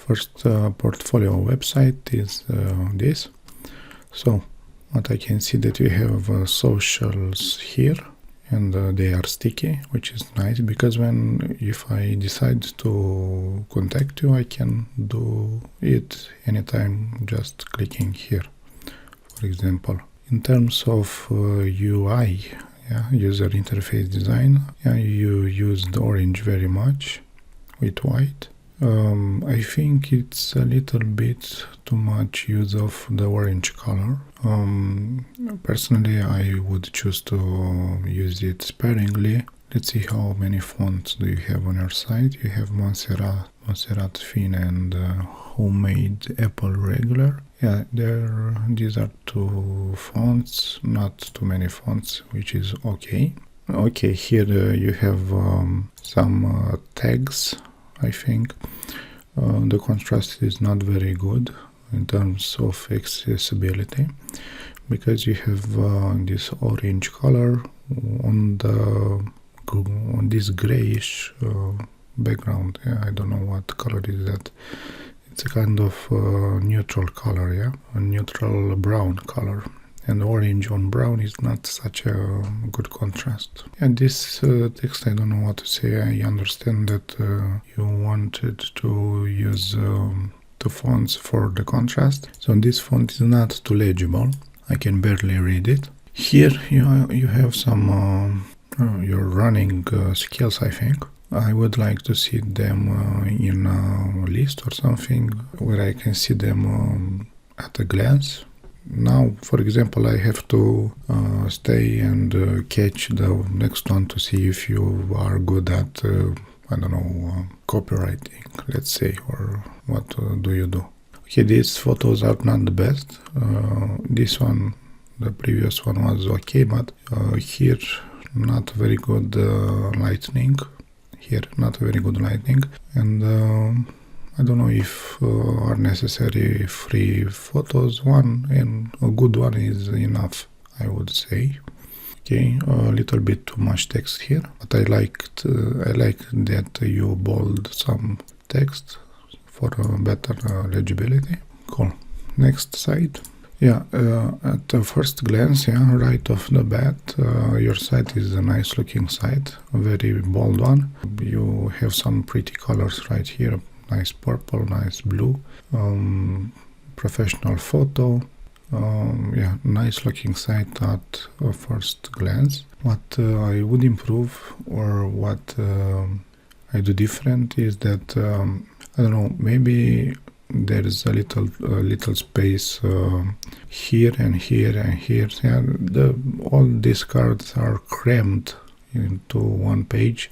first portfolio website is this. So what I can see that we have socials here, and they are sticky, which is nice because if I decide to contact you, I can do it anytime just clicking here, for example. In terms of UI, user interface design, you used orange very much with white. I think it's a little bit too much use of the orange color. Personally, I would choose to use it sparingly. Let's see how many fonts do you have on your site. You have Montserrat Thin and Homemade Apple Regular. Yeah, these are two fonts, not too many fonts, which is okay. Okay, here you have some tags, I think. The contrast is not very good in terms of accessibility because you have this orange color on this grayish background. I don't know what color is that. It's a kind of neutral color, a neutral brown color. And orange on brown is not such a good contrast. And this text, I don't know what to say. I understand that you wanted to use the fonts for the contrast. So this font is not too legible. I can barely read it. Here you have some your running skills, I think. I would like to see them in a list or something where I can see them at a glance. Now, for example, I have to stay and catch the next one to see if you are good at, I don't know, copywriting, let's say, or what do you do. Okay, these photos are not the best. This one, the previous one was okay, but here not very good lighting. Here not very good lighting, and I don't know if are necessary free photos. One and a good one is enough, I would say. Okay, a little bit too much text here, but I like that you bold some text for better legibility. Cool. Next site. At the first glance, right off the bat, your site is a nice looking site, a very bold one. You have some pretty colors right here, nice purple, nice blue, professional photo, nice looking site at a first glance. What I would improve or what I do different is that, I don't know, maybe there is a little space here and here and here. All these cards are crammed into one page,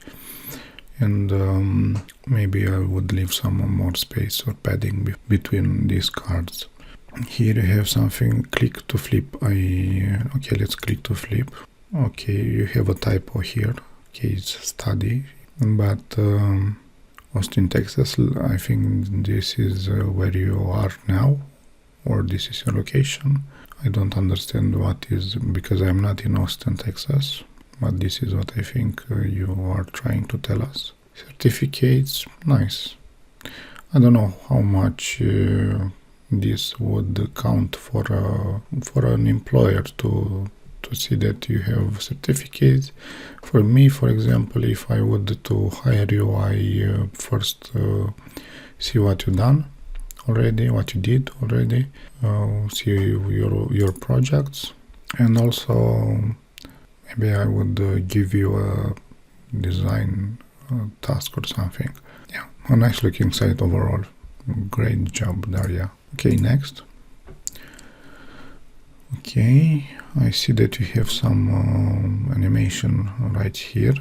and maybe I would leave some more space or padding between these cards. Here you have something, click to flip. Okay, let's click to flip. Okay, you have a typo here. Okay, it's study, but Austin, Texas, I think this is where you are now, or this is your location. I don't understand what is, because I'm not in Austin, Texas, but this is what I think you are trying to tell us. Certificates, nice. I don't know how much this would count for an employer to see that you have certificates. For me, for example, if I would to hire you, I first see what you done already, what you did already, see your projects, and also maybe I would give you a design task or something. A nice looking site overall. Great job, Daria. Okay, next. Okay, I see that you have some animation right here.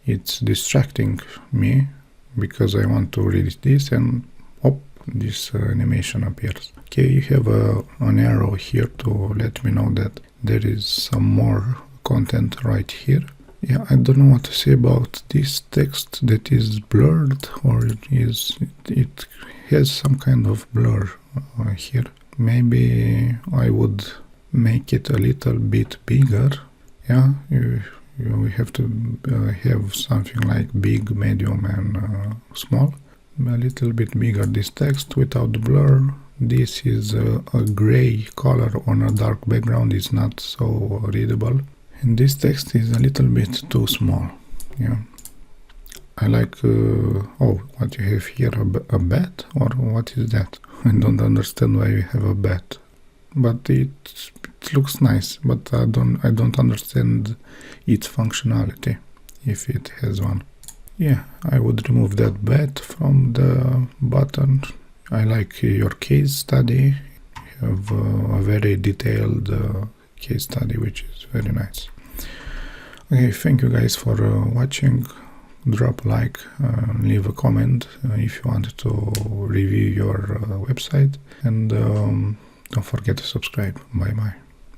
It's distracting me because I want to read this, and this animation appears. Okay, you have an arrow here to let me know that there is some more content right here. I don't know what to say about this text that is blurred, or it has some kind of blur here. Maybe I would make it a little bit bigger. You have to have something like big, medium, and small. a little bit bigger this text without blur. This is a gray color on a dark background, it's not so readable. And this text is a little bit too small. Yeah, I like, oh, what you have here, a bat, or what is that? I don't understand why you have a bat, but it looks nice, but I don't understand its functionality, if it has one. Yeah, I would remove that bat from the button. I like your case study. You have a very detailed case study, which is very nice. Okay, thank you guys for watching. Drop a like, leave a comment if you want to review your website, and don't forget to subscribe. Bye bye.